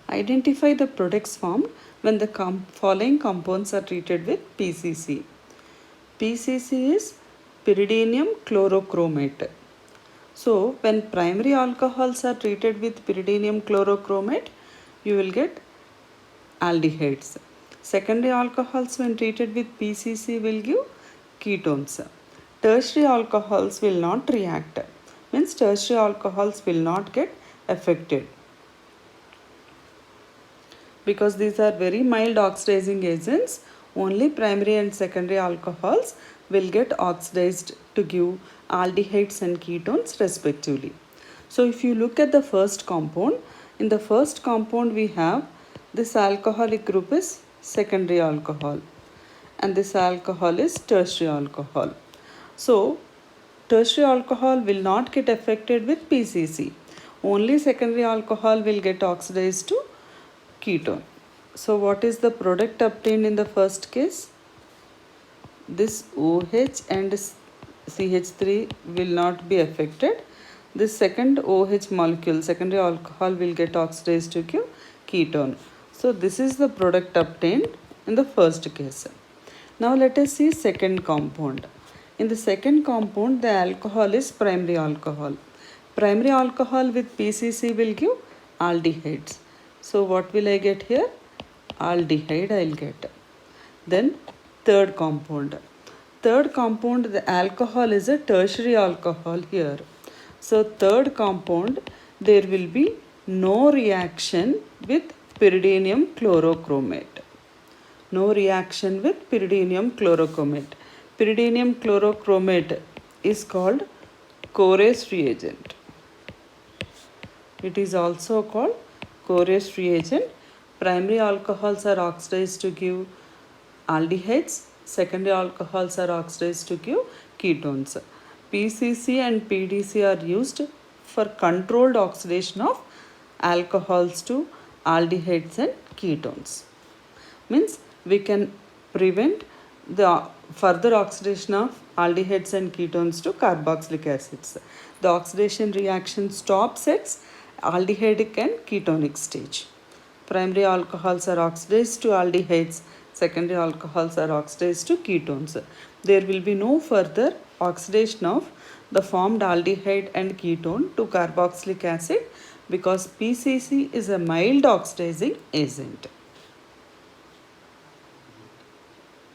Identify the products formed when the following compounds are treated with PCC. PCC is pyridinium chlorochromate. So, when primary alcohols are treated with pyridinium chlorochromate, you will get aldehydes. Secondary alcohols when treated with PCC will give ketones. Tertiary alcohols will not react. Means tertiary alcohols will not get affected, because these are very mild oxidizing agents. Only primary and secondary alcohols will get oxidized to give aldehydes and ketones respectively. So if you look at the first compound, in the first compound we have this alcoholic group is secondary alcohol and this alcohol is tertiary alcohol. So tertiary alcohol will not get affected with PCC. Only secondary alcohol will get oxidized to ketone. So what is the product obtained in the first case? This OH and CH3 will not be affected. This second OH molecule, secondary alcohol, will get oxidized to give ketone. So this is the product obtained in the first case. Now let us see second compound. In the second compound, the alcohol is primary alcohol. Primary alcohol with PCC will give aldehydes. So what will I get here? Aldehyde I will get. Then third compound. Third compound, the alcohol is a tertiary alcohol here. So third compound, there will be no reaction with pyridinium chlorochromate. No reaction with pyridinium chlorochromate. Pyridinium chlorochromate is called Corey's reagent. It is also called Corey's reagent. Primary alcohols are oxidized to give aldehydes. Secondary alcohols are oxidized to give ketones. PCC and PDC are used for controlled oxidation of alcohols to aldehydes and ketones. Means we can prevent the further oxidation of aldehydes and ketones to carboxylic acids. The oxidation reaction stops at aldehydic and ketonic stage. Primary alcohols are oxidized to aldehydes, secondary alcohols are oxidized to ketones. There will be no further oxidation of the formed aldehyde and ketone to carboxylic acid because PCC is a mild oxidizing agent.